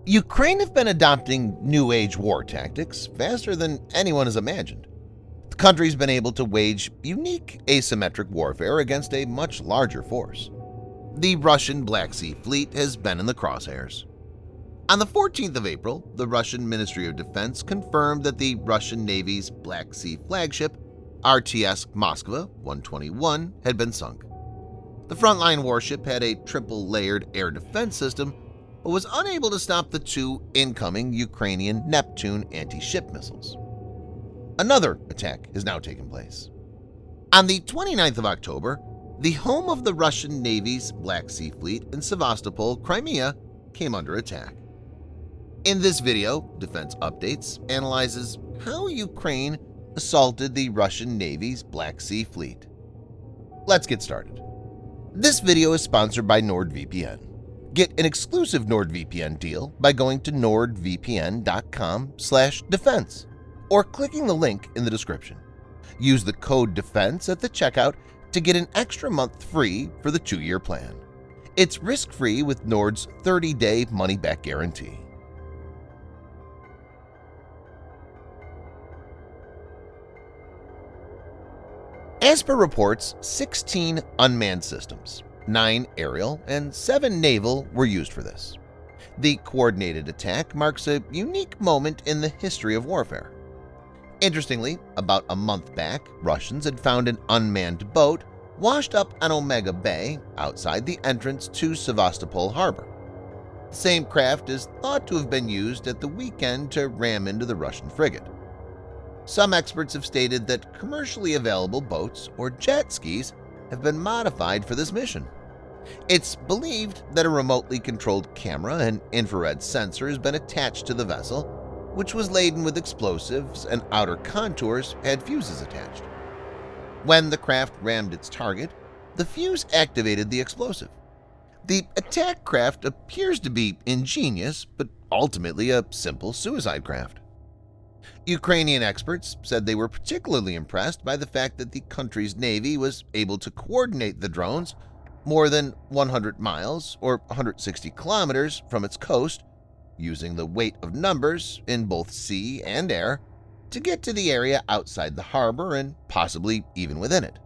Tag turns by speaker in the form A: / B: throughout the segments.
A: Ukraine have been adopting New Age war tactics faster than anyone has imagined. The country's been able to wage unique asymmetric warfare against a much larger force. The Russian Black Sea Fleet has been in the crosshairs. On the 14th of April, the Russian Ministry of Defense confirmed that the Russian Navy's Black Sea flagship, RTS Moskva 121, had been sunk. The frontline warship had a triple-layered air defense system but was unable to stop the two incoming Ukrainian Neptune Anti-Ship Missiles. Another attack has now taken place. On the 29th of October, the home of the Russian Navy's Black Sea Fleet in Sevastopol, Crimea, came under attack. In this video, Defense Updates analyzes how Ukraine assaulted the Russian Navy's Black Sea Fleet. Let's get started. This video is sponsored by NordVPN. Get an exclusive NordVPN deal by going to nordvpn.com/defense or clicking the link in the description. Use the code DEFENSE at the checkout to get an extra month free for the 2-year plan. It's risk-free with Nord's 30-day money-back guarantee. As per reports, 16 unmanned systems, 9 aerial and 7 naval were used for this. The coordinated attack marks a unique moment in the history of warfare. Interestingly, about a month back, Russians had found an unmanned boat washed up on Omega Bay outside the entrance to Sevastopol harbor. The same craft is thought to have been used at the weekend to ram into the Russian frigate. Some experts have stated that commercially available boats or jet skis have been modified for this mission. It's believed that a remotely controlled camera and infrared sensor has been attached to the vessel, which was laden with explosives and outer contours had fuses attached. When the craft rammed its target, the fuse activated the explosive. The attack craft appears to be ingenious, but ultimately a simple suicide craft. Ukrainian experts said they were particularly impressed by the fact that the country's navy was able to coordinate the drones more than 100 miles or 160 kilometers from its coast, using the weight of numbers in both sea and air to get to the area outside the harbor and possibly even within it.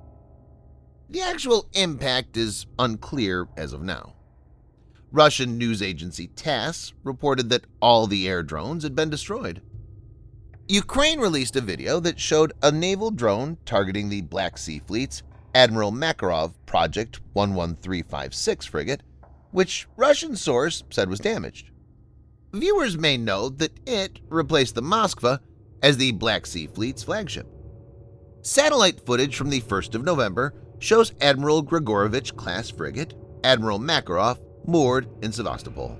A: The actual impact is unclear as of now. Russian news agency TASS reported that all the air drones had been destroyed. Ukraine released a video that showed a naval drone targeting the Black Sea Fleet's Admiral Makarov Project 11356 frigate, which Russian source said was damaged. Viewers may note that it replaced the Moskva as the Black Sea Fleet's flagship. Satellite footage from the 1st of November shows Admiral Grigorovich-class frigate Admiral Makarov moored in Sevastopol.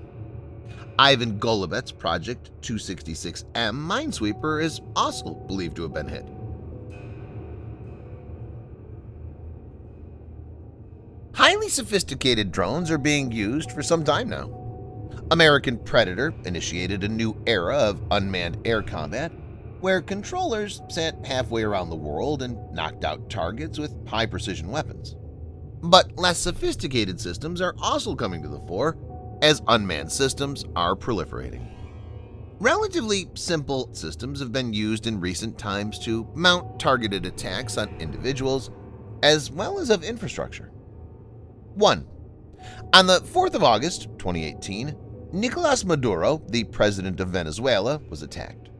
A: Ivan Golubet's Project 266M minesweeper is also believed to have been hit. Highly sophisticated drones are being used for some time now. American Predator initiated a new era of unmanned air combat where controllers sat halfway around the world and knocked out targets with high-precision weapons. But less sophisticated systems are also coming to the fore as unmanned systems are proliferating. Relatively simple systems have been used in recent times to mount targeted attacks on individuals as well as of infrastructure. 1. On the 4th of August 2018, Nicolas Maduro, the president of Venezuela, was attacked.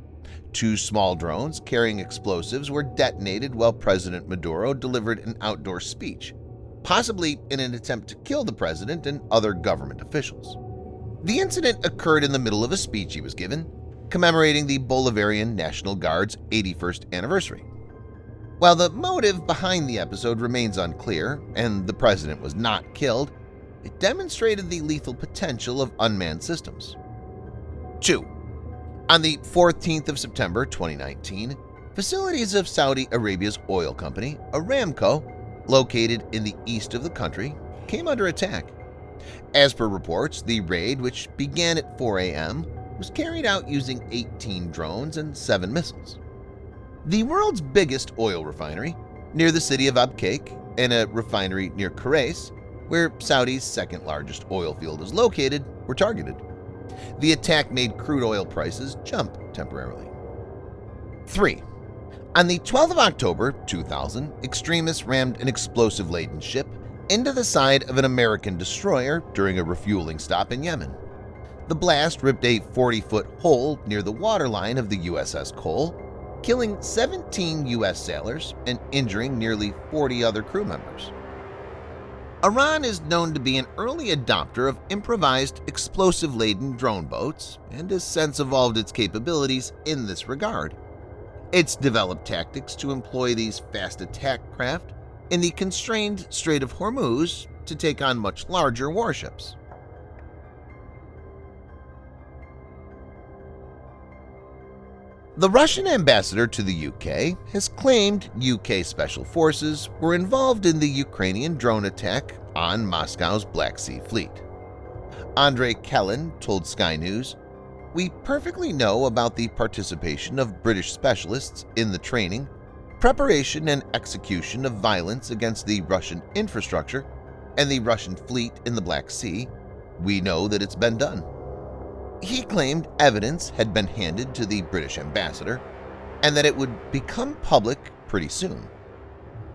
A: 2 small drones carrying explosives were detonated while President Maduro delivered an outdoor speech, possibly in an attempt to kill the president and other government officials. The incident occurred in the middle of a speech he was given, commemorating the Bolivarian National Guard's 81st anniversary. While the motive behind the episode remains unclear and the president was not killed, it demonstrated the lethal potential of unmanned systems. 2. On the 14th of September 2019, facilities of Saudi Arabia's oil company, Aramco, located in the east of the country, came under attack. As per reports, the raid, which began at 4 a.m., was carried out using 18 drones and 7 missiles. The world's biggest oil refinery, near the city of Abqaiq, and a refinery near Khurais, where Saudi's second-largest oil field is located, were targeted. The attack made crude oil prices jump temporarily. 3. On the 12th of October 2000, extremists rammed an explosive-laden ship into the side of an American destroyer during a refueling stop in Yemen. The blast ripped a 40-foot hole near the waterline of the USS Cole, killing 17 U.S. sailors and injuring nearly 40 other crew members. Iran is known to be an early adopter of improvised explosive-laden drone boats and has since evolved its capabilities in this regard. It's developed tactics to employ these fast attack craft in the constrained Strait of Hormuz to take on much larger warships. The Russian ambassador to the UK has claimed UK special forces were involved in the Ukrainian drone attack on Moscow's Black Sea Fleet. Andrei Kellen told Sky News, "We perfectly know about the participation of British specialists in the training, preparation and execution of violence against the Russian infrastructure and the Russian fleet in the Black Sea. We know that it's been done." He claimed evidence had been handed to the British ambassador and that it would become public pretty soon.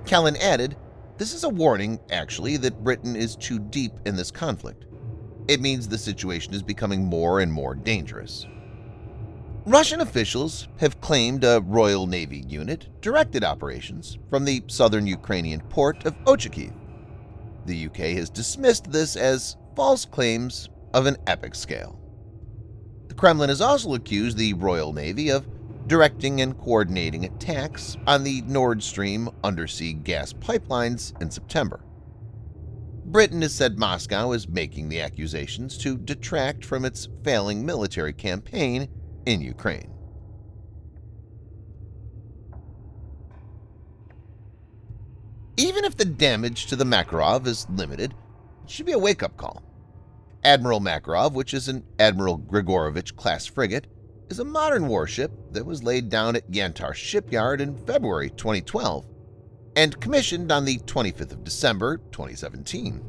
A: Kellen added, "This is a warning, actually, that Britain is too deep in this conflict. It means the situation is becoming more and more dangerous." Russian officials have claimed a Royal Navy unit directed operations from the southern Ukrainian port of Ochakiv. The UK has dismissed this as false claims of an epic scale. The Kremlin has also accused the Royal Navy of directing and coordinating attacks on the Nord Stream undersea gas pipelines in September. Britain has said Moscow is making the accusations to detract from its failing military campaign in Ukraine. Even if the damage to the Makarov is limited, it should be a wake-up call. Admiral Makarov, which is an Admiral Grigorovich-class frigate, is a modern warship that was laid down at Yantar Shipyard in February 2012 and commissioned on the 25th of December 2017.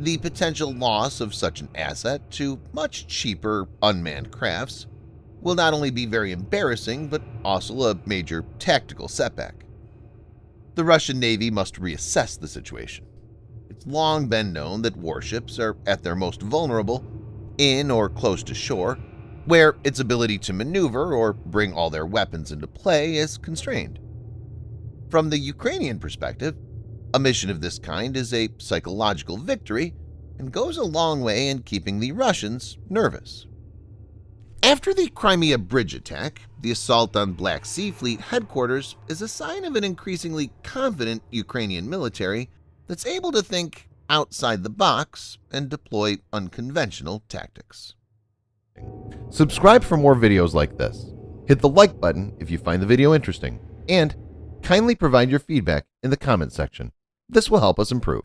A: The potential loss of such an asset to much cheaper unmanned crafts will not only be very embarrassing but also a major tactical setback. The Russian Navy must reassess the situation. It's long been known that warships are at their most vulnerable in or close to shore, where its ability to maneuver or bring all their weapons into play is constrained. From the Ukrainian perspective, a mission of this kind is a psychological victory and goes a long way in keeping the Russians nervous. After the Crimea bridge attack, the assault on Black Sea Fleet headquarters is a sign of an increasingly confident Ukrainian military that's able to think outside the box and deploy unconventional tactics.
B: Subscribe for more videos like this. Hit the like button if you find the video interesting, and kindly provide your feedback in the comment section. This will help us improve.